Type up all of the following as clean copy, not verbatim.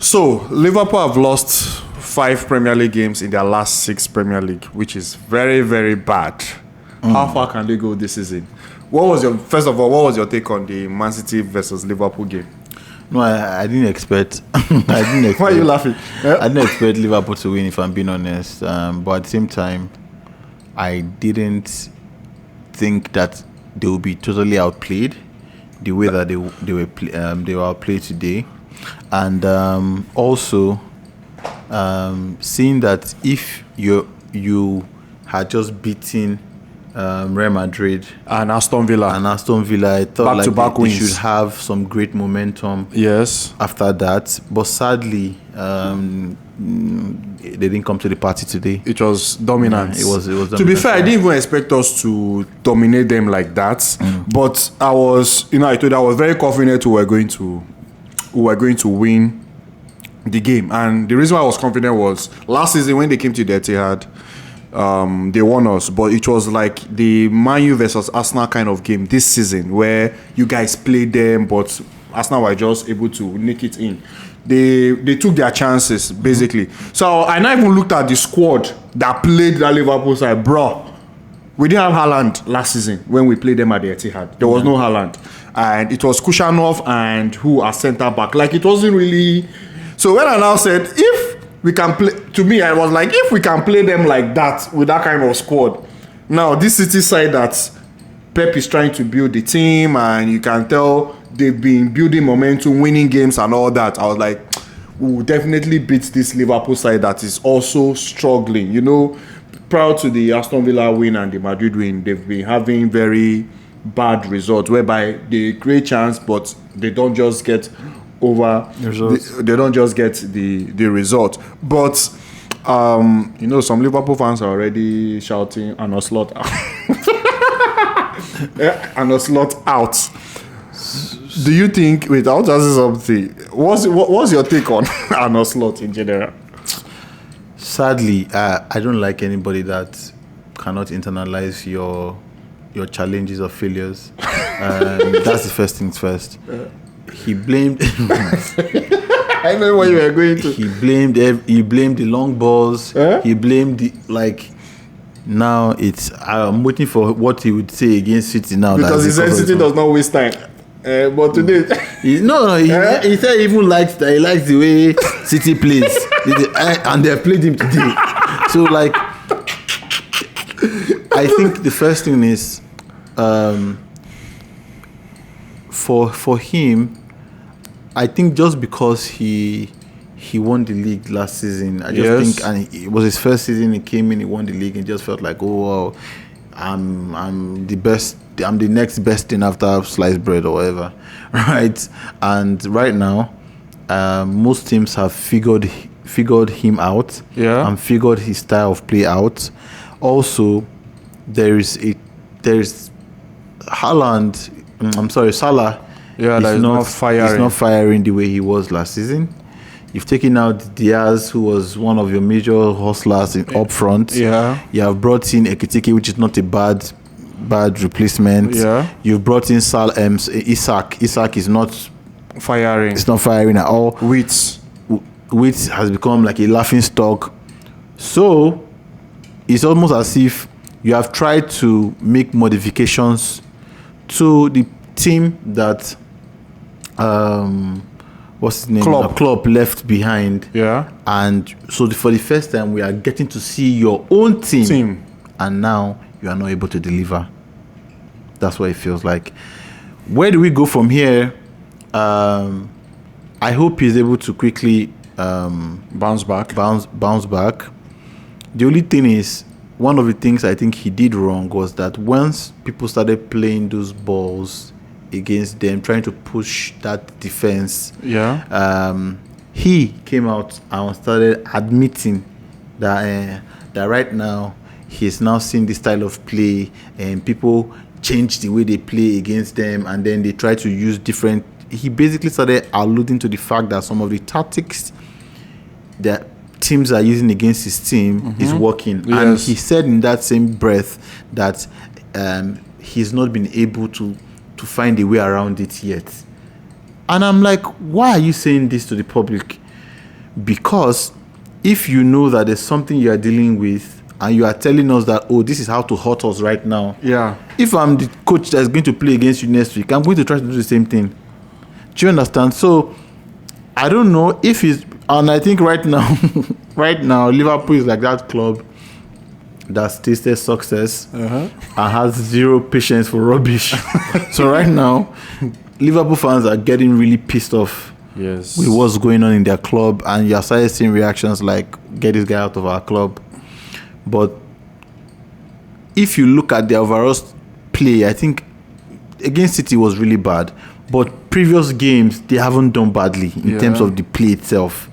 So Liverpool have lost 5 Premier League games in their last 6 Premier League, which is very, very bad. How far can they go this season? First of all, what was your take on the Man City versus Liverpool game? No, I didn't expect. Why are you laughing? I didn't expect Liverpool to win, if I'm being honest. But at the same time, I didn't think that they would be totally outplayed the way that they were outplayed today, and also seeing that if you had just beaten Real Madrid and Aston Villa, I thought back-to-back they wins. should have some great momentum. Yes. After that, but sadly, they didn't come to the party today. It was dominant. It was To be fair, I didn't even expect us to dominate them like that. But I was very confident we were going to win the game. And the reason why I was confident was last season when they came to the Etihad, they won us, but it was like the Man U versus Arsenal kind of game this season where you guys played them, but Arsenal were just able to nick it in. They took their chances basically. So I now even looked at the squad that played that Liverpool side, bro. We didn't have Haaland last season when we played them at the Etihad. There was no Haaland, and it was Kushanov and who are centre back. Like it wasn't really. So when I now said if we can play, to me, I was like, if we can play them like that with that kind of squad, now this City side that Pep is trying to build the team, and you can tell they've been building momentum, winning games and all that. I was like, we will definitely beat this Liverpool side that is also struggling. You know, prior to the Aston Villa win and the Madrid win, they've been having very bad results whereby they create chance, but they don't just get over they don't just get the result. But some Liverpool fans are already shouting an slot out. An slot out. Do you think, without asking something, what's your take on an slot in general? Sadly, I don't like anybody that cannot internalize your challenges or failures. That's the first things first. He blamed. I know what you were going to. He blamed the long balls. He blamed the Now I'm waiting for what he would say against City now. Because he said City does not waste time. But today, he said he even likes the way City plays, and they played him today. So I think the first thing is, for him, I think just because he won the league last season, I just think, and it was his first season, he came in, he won the league, and just felt like, oh wow, I'm the best, I'm the next best thing after sliced bread or whatever, right? And right now, most teams have figured him out, and figured his style of play out. Also, there's Haaland. Salah. Yeah, that is not firing. He's not firing the way he was last season. You've taken out Diaz, who was one of your major hustlers up front. Yeah. You have brought in Ekitike, which is not a bad replacement. Yeah. You've brought in Isak. Isak is not firing. It's not firing at all. Wits has become like a laughing stock. So it's almost as if you have tried to make modifications to the team that what's his name? Klopp left behind. Yeah. And so for the first time, we are getting to see your own team. And now you are not able to deliver. That's what it feels like. Where do we go from here? I hope he's able to quickly bounce back. The only thing is, one of the things I think he did wrong was that once people started playing those balls against them, trying to push that defense, he came out and started admitting that right now he's now seeing this style of play, and people change the way they play against them, and then they try to use different. He basically started alluding to the fact that some of the tactics that teams are using against his team is working. Yes. And he said in that same breath that he's not been able to find a way around it yet. And I'm like, why are you saying this to the public? because if you know that there's something you are dealing with and you are telling us that, oh, this is how to hurt us right now. Yeah. If I'm the coach that's going to play against you next week, I'm going to try to do the same thing. Do you understand? So I don't know if it's, and I think right now, Liverpool is like that club that's tasted success and has zero patience for rubbish. So right now, Liverpool fans are getting really pissed off with what's going on in their club, and you're starting seeing reactions like, get this guy out of our club. But if you look at the overall play, I think against City was really bad. But previous games, they haven't done badly in terms of the play itself.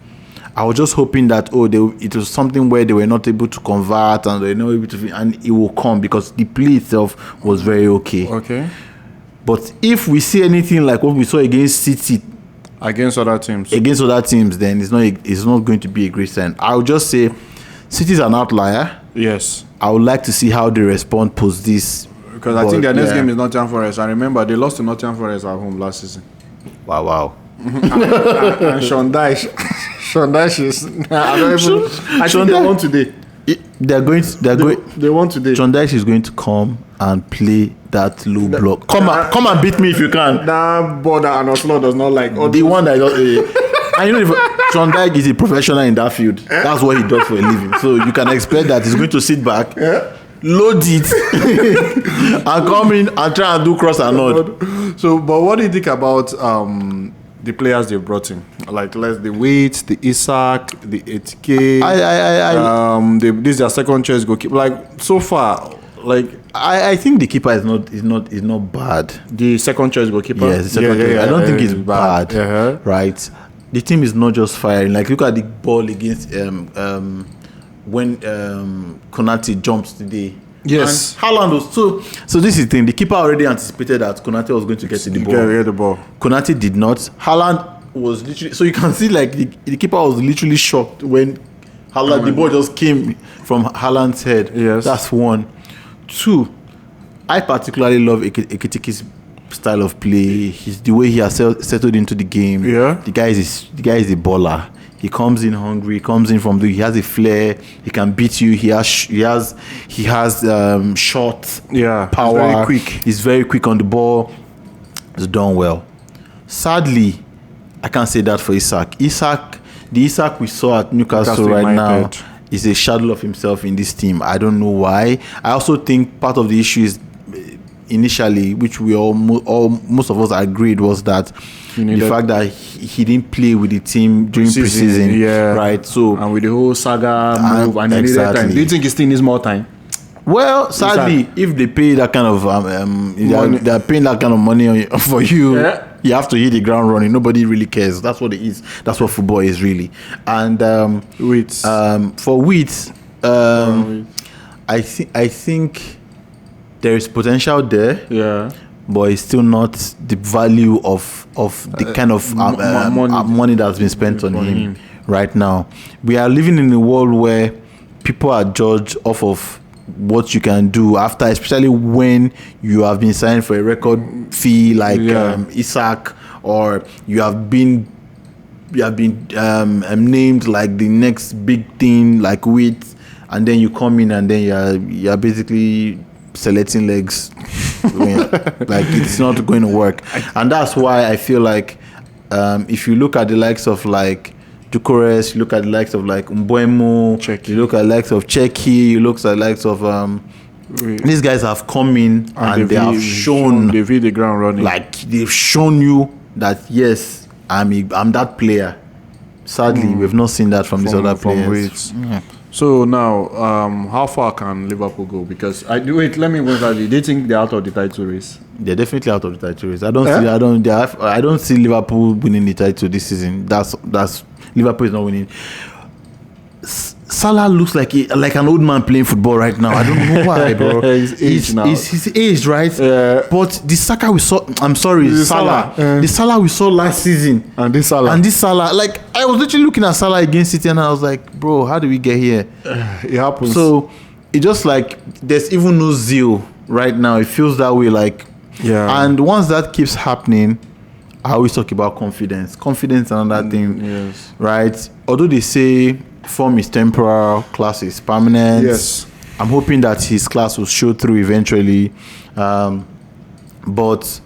I was just hoping that it was something where they were not able to convert and they were not able to, and it will come because the play itself was very okay. Okay. But if we see anything like what we saw against City, against other teams, then it's not going to be a great sign. I would just say City's an outlier. Yes. I would like to see how they respond post this. Because I think their next game is Nottingham Forest. I remember they lost to Nottingham Forest at home last season. Wow. And Sean Dyche is. I think they won today. They won today. Sean Dyche is going to come and play that low block. Come and beat me if you can. That border and Oslo does not like. The one that I know Sean Dyche is a professional in that field. That's what he does for a living. So you can expect that he's going to sit back. Load it and come in and try and do cross and nod. So, but what do you think about the players they brought in? Like, the Waits, the Isak, the 8K. This is their second choice goalkeeper. Like, so far, like I think the keeper is not bad. The second choice goalkeeper. Yes, the second choice. I don't think it's bad. Right. The team is not just firing. Like, look at the ball against when Konate jumped today. Yes. And Haaland was so this is the thing. The keeper already anticipated that Konate was going to get to the ball. Get the ball. Konate did not. Haaland was literally, so you can see like the keeper was literally shocked when Haaland, the ball just came from Haaland's head. Yes. That's one. Two, I particularly love Ekitiki's style of play. The way he has settled into the game. Yeah. The guy is a baller. He comes in hungry. He has a flair. He can beat you. He has shot. Yeah. Power. He's very quick. He's very quick on the ball. He's done well. Sadly, I can't say that for Isak. The Isak we saw at Newcastle right now is a shadow of himself in this team. I don't know why. I also think part of the issue is initially, which we most of us agreed, was that the fact that he didn't play with the team during preseason, right? So, and with the whole saga move and he needed time. Do you think he still needs more time? Well, sadly, if they pay that kind of they're paying that kind of money for you, you have to hit the ground running. Nobody really cares. That's what it is. That's what football is really. And for Wheat, I think there is potential there. Yeah. But it's still not the value of the kind of money that's been spent on him right now. We are living in a world where people are judged off of what you can do after, especially when you have been signed for a record fee like Isak, or you have been named like the next big thing like Wheat, and then you come in and then you're basically selecting legs. Like, it's not going to work. And that's why I feel like if you look at the likes of like Ducores, you look at the likes of like Mbuemo, you look at the likes of Cheki, you look at the likes of these guys have come in and they have shown they've hit the ground running. Like, they've shown you that yes, I'm that player. Sadly, we've not seen that from these other players. So now, how far can Liverpool go? Because let me wonder. Do you think they're out of the title race? They're definitely out of the title race. I don't see Liverpool winning the title this season. That's Liverpool is not winning. Salah looks like an old man playing football right now. I don't know why, bro. He's aged, right? But the Saka we saw, Salah. The Salah we saw last season. And this Salah. Like, I was literally looking at Salah against City and I was like, bro, how did we get here? It happens. So, it's just like, there's even no zeal right now. It feels that way, like. Yeah. And once that keeps happening, I always talk about confidence. Confidence, another thing, yes. right? Although they say form is temporal, class is permanent. Yes. I'm hoping that his class will show through eventually. But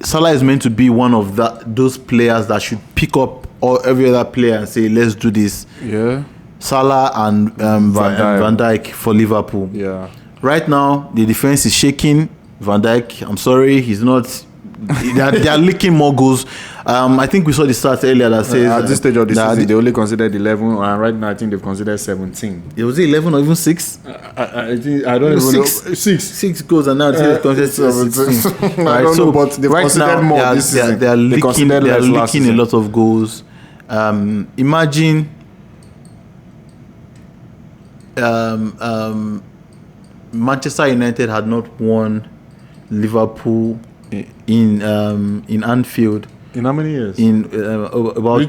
Salah is meant to be one of those players that should pick up every other player and say, let's do this. Yeah. Salah and Van Dijk for Liverpool. Yeah. Right now, the defense is shaking. Van Dijk, I'm sorry, he's not. They are leaking more goals. I think we saw the stats earlier that says at this stage of the season, they only considered 11, and right now I think they've considered 17. It was 11 or even 6. I think I don't even know. 6 goals, and now they've considered 17. I don't know, but they've right considered now, more this season. They are leaking a season. lot of goals. Imagine. Manchester United had not won Liverpool in Anfield. In how many years? In about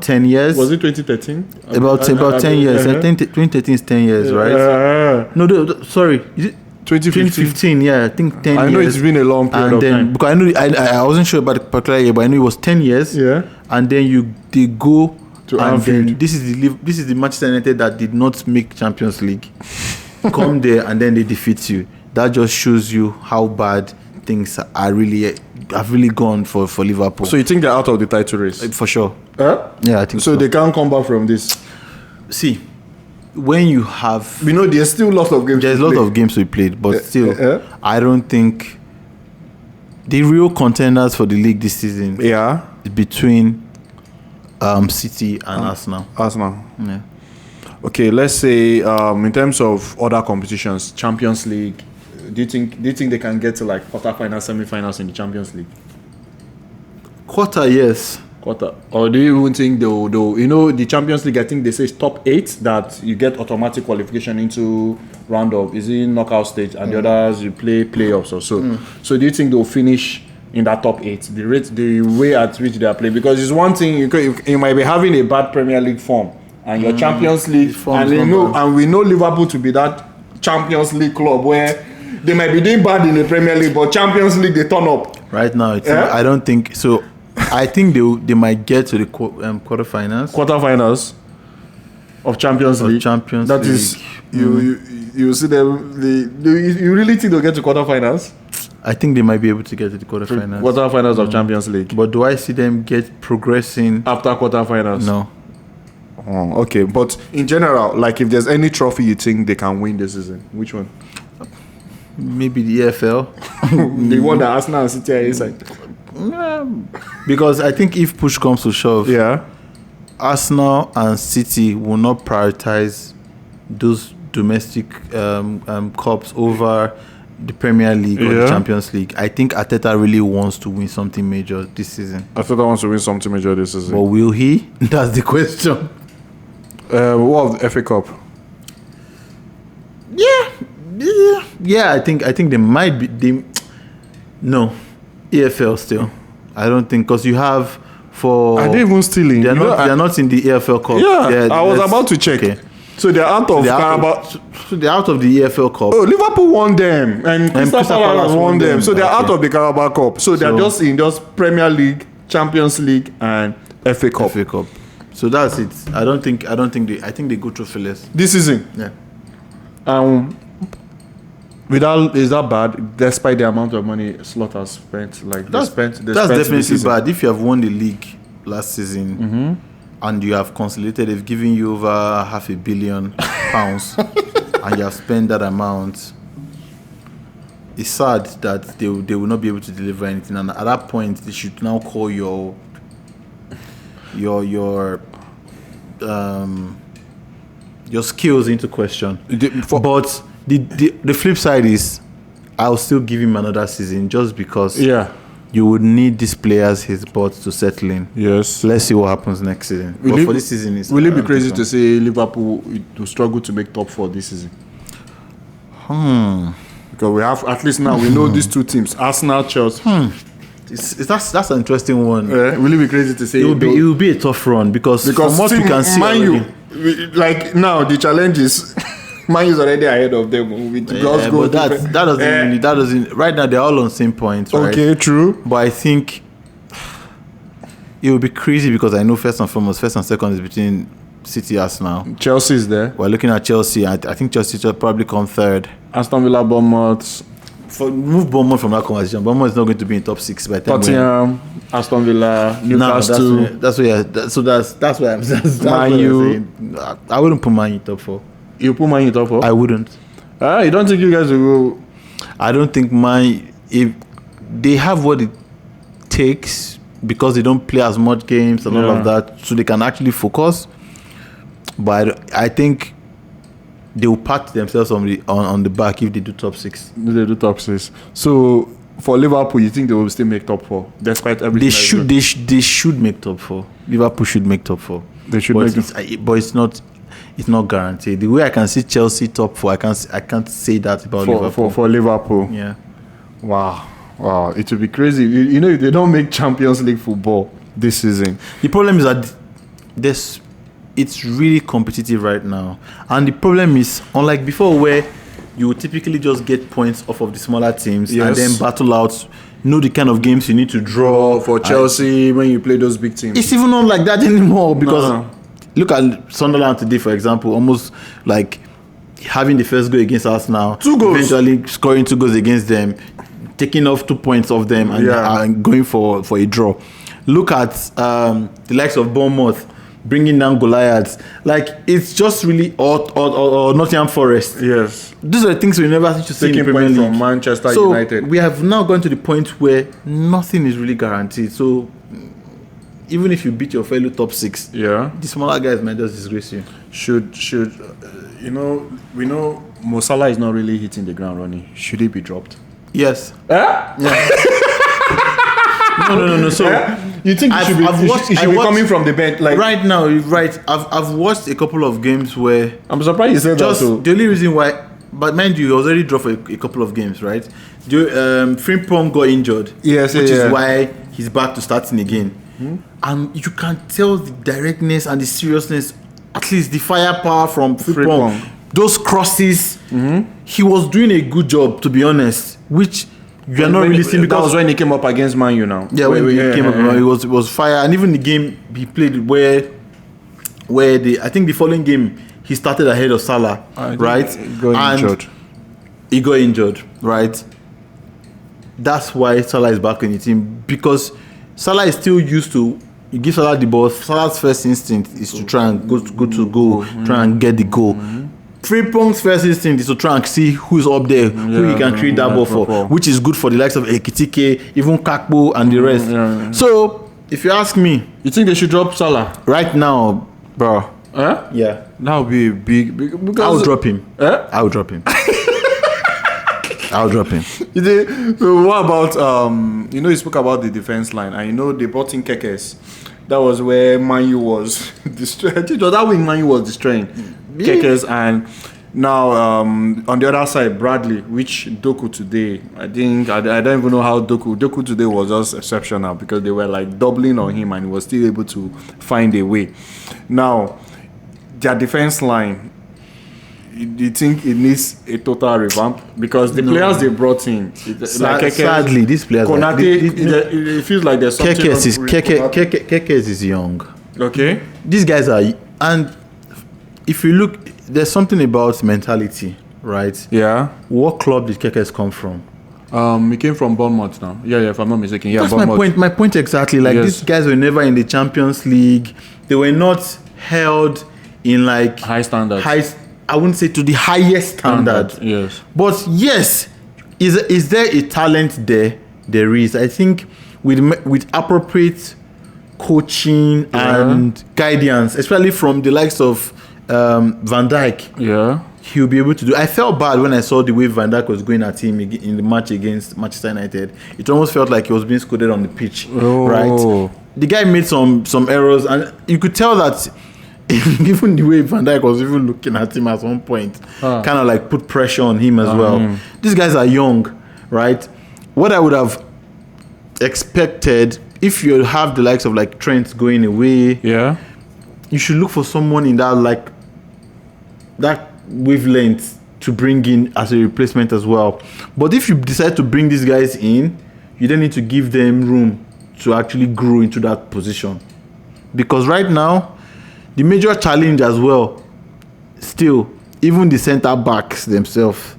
10 years. Was it 2013? About 10 years. I think 2013 is 10 years, right? No, sorry. Is it 2015? Yeah, I think 10 years. I know it's been a long period of time. Because I wasn't sure about the particular year, but I knew it was 10 years. Yeah. And then they go to and Anfield. Then this is the Manchester United that did not make Champions League. Come there and then they defeat you. That just shows you how bad things have really gone for Liverpool. So you think they're out of the title race? For sure. Huh? Yeah, I think so. So they can't come back from this. See, when you have, there's still lots of games. There's a lot of games we played, but still, I don't think the real contenders for the league this season. Yeah. Is between City and Arsenal. Yeah. Okay, let's say in terms of other competitions, Champions League, do you think they can get to like quarterfinals, semi-finals in the Champions League? Quarter, yes. Quarter, or do you even think they'll the Champions League? I think they say it's top 8 that you get automatic qualification into round of is it knockout stage, and the others you play playoffs or so. So do you think they'll finish in that top 8? The way at which they are playing, because it's one thing you might be having a bad Premier League form. And your Champions League, and we know Liverpool to be that Champions League club where they might be doing bad in the Premier League, but Champions League they turn up. Right now, I don't think so. I think they might get to the quarterfinals. Quarterfinals of Champions League. That League. Is you see them. You really think they'll get to quarterfinals? I think they might be able to get to the quarterfinals. Quarterfinals of Champions League. But do I see them progressing after quarterfinals? No. Oh, okay, but in general, like if there's any trophy you think they can win this season, which one? Maybe the EFL. The one that Arsenal and City are inside. Because I think if push comes to shove, Arsenal and City will not prioritize those domestic cups over the Premier League or the Champions League. I think Arteta really wants to win something major this season. Arteta wants to win something major this season. But will he? That's the question. What of the FA Cup? Yeah. I think they might be. No, EFL still. I don't think, because you have for. Are they even still in? They're not in the EFL Cup. Yeah, I was about to check. Okay. So they're out of Carabao. So they're out of the EFL Cup. Oh, Liverpool won them, and Crystal Palace won them. So they're out of the Carabao Cup. So they're just in Premier League, Champions League, and FA Cup. FA Cup. So that's it. I think they go through Phyllis this season. Yeah. Is that bad? Despite the amount of money Slot has spent, that's definitely bad. If you have won the league last season and you have consolidated, they've given you over £500 million and you have spent that amount. It's sad that they will not be able to deliver anything, and at that point they should now call your skills into question. But the flip side is, I'll still give him another season, just because you would need these players, his bots, to settle in. Yes. Let's see what happens next season. But for this season, will it be crazy to say Liverpool will struggle to make top 4 this season? Because we have, at least now we know these two teams, Arsenal, Chelsea. That's an interesting one. Will it be crazy to say it will be a tough run, because from what we can see like now the challenge is Man is already ahead of them with Glasgow. But that doesn't. Right now, they're all on same points. Right? Okay, true. But I think it would be crazy because I know first and second is between City, Arsenal. Chelsea is there. We're looking at Chelsea. I think Chelsea will probably come third. Aston Villa, Bournemouth. Move Bournemouth from that conversation. Bournemouth is not going to be in top 6 by the time. Tottenham, Aston Villa, Newcastle. That's why I'm saying. I wouldn't put Man U top 4. You put Man U top 4? I wouldn't. You don't think you guys will go? I don't think if they have what it takes because they don't play as much games and all of that, so they can actually focus. But I think they will pat themselves on the back if they do top 6. They do top 6. So for Liverpool, you think they will still make top 4 despite everything? They should make top 4. Liverpool should make top 4. They should but it's not guaranteed. The way I can see Chelsea top 4, I can't say that about Liverpool. For Liverpool. Yeah. Wow. It will be crazy. You know, if they don't make Champions League football this season. The problem is that it's really competitive right now. And the problem is, unlike before where you would typically just get points off of the smaller teams and then battle out, know the kind of games you need to draw. For Chelsea, when you play those big teams. It's even not like that anymore because look at Sunderland today, for example, almost like having the first goal against Arsenal, 2 goals. Eventually scoring 2 goals against them, taking off 2 points off them and going for a draw. Look at the likes of Bournemouth bringing down Goliaths. Like, it's just really or Nottingham Forest. Yes. These are the things we never used to see in the Premier League. From Manchester United. We have now gone to the point where nothing is really guaranteed. So even if you beat your fellow top 6, the smaller guys might just disgrace you. We know Mo Salah is not really hitting the ground running. Should he be dropped? Yes. Yeah. No. So you think he should be coming from the bench? Like right now, right? I've watched a couple of games where I'm surprised you said that. So the only reason why, but mind you, he was already dropped for a couple of games, right? Frimpong got injured, which is why he's back to starting again. And you can tell the directness and the seriousness, at least the firepower from Frimpong. Those crosses, he was doing a good job, to be honest. Which you are not really seeing because that was when he came up against Man U now. Yeah, when he came up, it was fire. And even the game he played where I think the following game he started ahead of Salah, right? He got injured, right? That's why Salah is back in the team because Salah is still used to. You give Salah the ball. Salah's first instinct is to try and go to goal, try and get the goal. Frimpong's first instinct is to try and see who's up there, who he can create that ball for, which is good for the likes of Ekitike, even Kakpo and the rest. So, if you ask me, you think they should drop Salah right now, bro? Yeah, that would be big because I'll drop him. I'll drop him. I'll drop him. So what about you spoke about the defense line, and they brought in Kekes. That was where Man U was destroying. That wing Man U was destroying Kekes, and now on the other side Bradley, which Doku today, I think I don't even know how Doku today was just exceptional because they were like doubling on him and he was still able to find a way. Now their defense line, do you think it needs a total revamp? Because the players they brought in, sadly, these players, it feels like there's something. Kekes is young. Okay. These guys are, and if you look, there's something about mentality, right? Yeah. What club did Kekes come from? He came from Bournemouth now. Yeah, if I'm not mistaken. Yeah, that's Bournemouth. my point exactly. Like these guys were never in the Champions League. They were not held in like high standards. I wouldn't say to the highest standard. Yes. But yes, is there a talent there? There is. I think with appropriate coaching and guidance, especially from the likes of Van Dijk, he'll be able to do. I felt bad when I saw the way Van Dijk was going at him in the match against Manchester United. It almost felt like he was being scolded on the pitch, right? The guy made some errors, and you could tell that even the way Van Dijk was even looking at him at one point, kind of like put pressure on him as well. These guys are young, right? What I would have expected, if you have the likes of like Trent going away, you should look for someone in that wavelength to bring in as a replacement as well. But if you decide to bring these guys in, you then need to give them room to actually grow into that position. Because right now, the major challenge as well, still, even the centre backs themselves,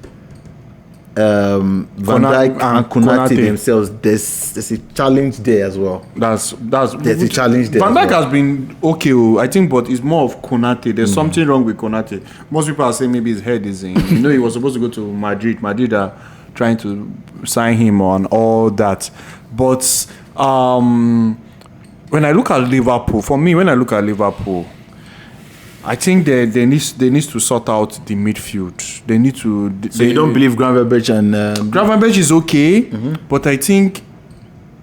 Van Dijk and Konate themselves, there's a challenge there as well. There's a challenge there. Van Dijk has been okay, I think, but it's more of Konate. There's something wrong with Konate. Most people are saying maybe his head is in. He was supposed to go to Madrid. Madrid are trying to sign him on all that. But when I look at Liverpool, I think they need to sort out the midfield. They need to. So you don't believe Gravenberch and Gravenberch is okay, but I think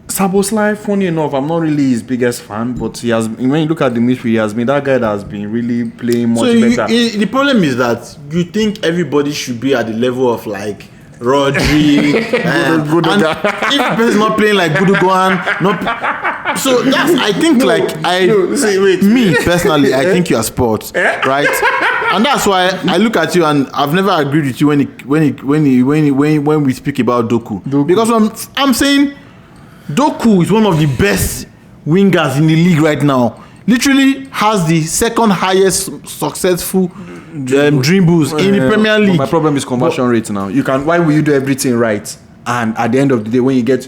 Szoboszlai, funny enough, I'm not really his biggest fan, but he has. When you look at the midfield, he has been that guy that has been really playing much better. The problem is that you think everybody should be at the level of like Rodri, and if the person not playing like Gundogan, so that's I think me personally, I think you are sports, right? And that's why I look at you and I've never agreed with you when we speak about Doku. Because I'm saying Doku is one of the best wingers in the league right now. Literally has the second highest successful dribbles in the Premier League. My problem is conversion rate now. Why will you do everything right? And at the end of the day, when you get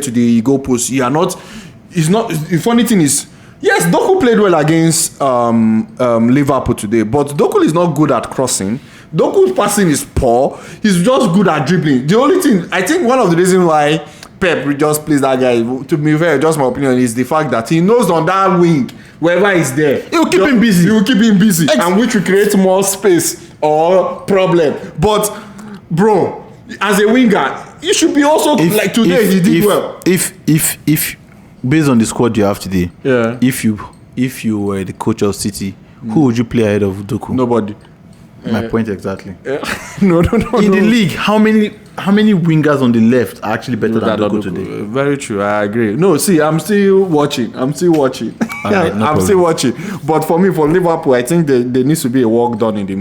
to the goal post, you are not. It's not. The funny thing is, yes, Doku played well against Liverpool today, but Doku is not good at crossing. Doku's passing is poor. He's just good at dribbling. The only thing, I think, one of the reasons why Pep just plays that guy, to be fair, just my opinion, is the fact that he knows on that wing, wherever he's there, he will keep him busy. And which will create more space or problem. But, bro, as a winger, you should be also like today. He did well. If based on the squad you have today, yeah. If you were the coach of City, who would you play ahead of Doku? Nobody. My point exactly. No. In the league, how many wingers on the left are actually better than Doku today? Very true. I agree. No, see, I'm still watching. I'm still watching. But for me, for Liverpool, I think there needs to be a work done in the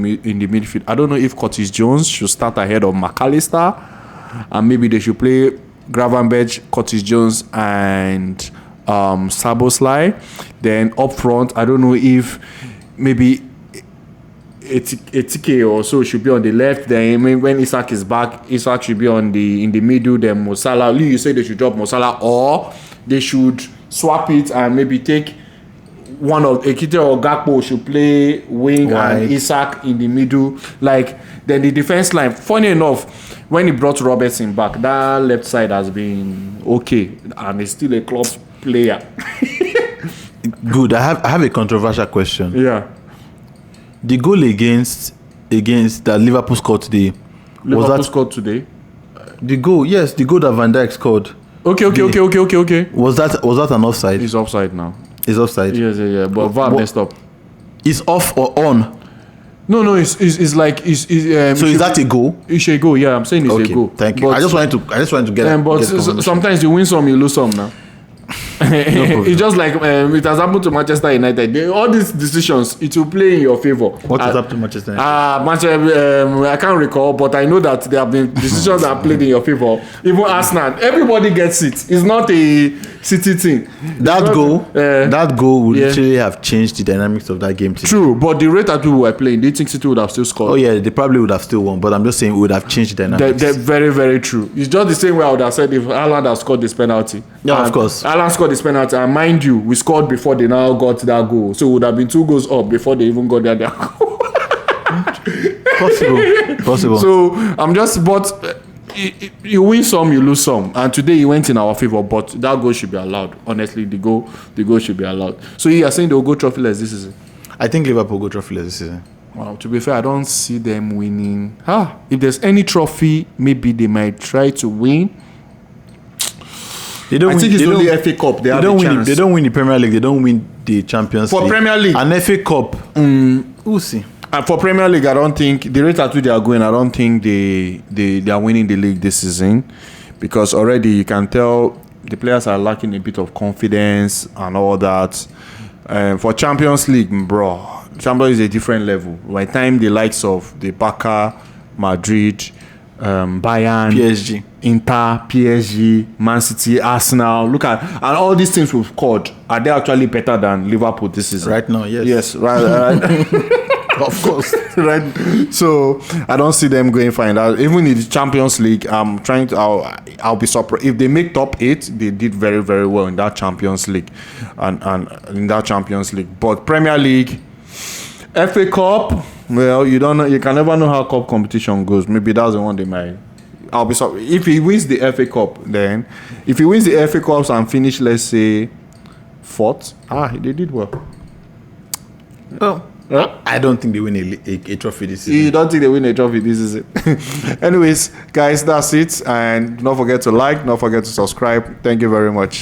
midfield. I don't know if Curtis Jones should start ahead of McAllister, and maybe they should play Gravenberch, Curtis Jones, and Szoboszlai. Then up front, I don't know if maybe Etike or so should be on the left. Then when Isak is back, Isak should be in the middle. Then Mo Salah. You say they should drop Mo Salah, or they should swap it and maybe take one of Ekite or Gakpo should play wing and Isak in the middle. Like then the defense line. Funny enough, when he brought Robertson back, that left side has been okay, and he's still a club player. Good. I have a controversial question. Yeah. The goal against that Liverpool scored today. Scored today? The goal that Van Dijk scored. Okay. Was that an offside? It's offside now. It's offside. Yes, yeah. But VAR messed up. It's off or on? No. It's like so is that a goal? It's a goal. Yeah, I'm saying it's a goal. Thank you. I just wanted to get. But sometimes you win some, you lose some now. It's just like it has happened to Manchester United. All these decisions, it will play in your favor. What has happened to Manchester United? I can't recall, but I know that there have been decisions that are played in your favor. Even Arsenal, everybody gets it. It's not a City thing. That goal would literally have changed the dynamics of that game today. True, but the rate at which we were playing, do you think City would have still scored? Oh yeah, they probably would have still won. But I'm just saying it would have changed the dynamics. They're very, very true. It's just the same way I would have said if Haaland had scored this penalty. Yeah, of course. Haaland scored this penalty, and mind you, we scored before they now got that goal. So it would have been 2 goals up before they even got their goal. Possible. So I'm just, but you win some, you lose some, and today he went in our favor. But that goal should be allowed. Honestly, the goal should be allowed. So you are saying they'll go trophyless this season? I think Liverpool go trophyless this season. Wow, to be fair, I don't see them winning. If there's any trophy, maybe they might try to win. I think it's only FA Cup. They don't win the Premier League. They don't win the Champions League. For Premier League, an FA Cup. We'll see. And for Premier League, I don't think the rate at which they are going. I don't think they are winning the league this season, because already you can tell the players are lacking a bit of confidence and all that. For Champions League, bro, Champions is a different level. By the time the likes of the Barca, Madrid, Bayern, PSG, Inter, PSG, Man City, Arsenal. Look at, and all these teams we've called, are they actually better than Liverpool this season? Right now, yes. Yes, right. Of course. Right. So I don't see them going far in that. Even in the Champions League, I'll be surprised if they make top 8. They did very, very well in that Champions League, and in that Champions League. But Premier League, FA Cup, well, you don't know. You can never know how cup competition goes. Maybe that's the one they might. I'll be sorry if he wins the FA Cup. Then, if he wins the FA Cups and finish, let's say, 4th, they did well. Well, I don't think they win a trophy this season. You don't think they win a trophy this season? Anyways, guys, that's it. And don't forget to like, don't forget to subscribe. Thank you very much.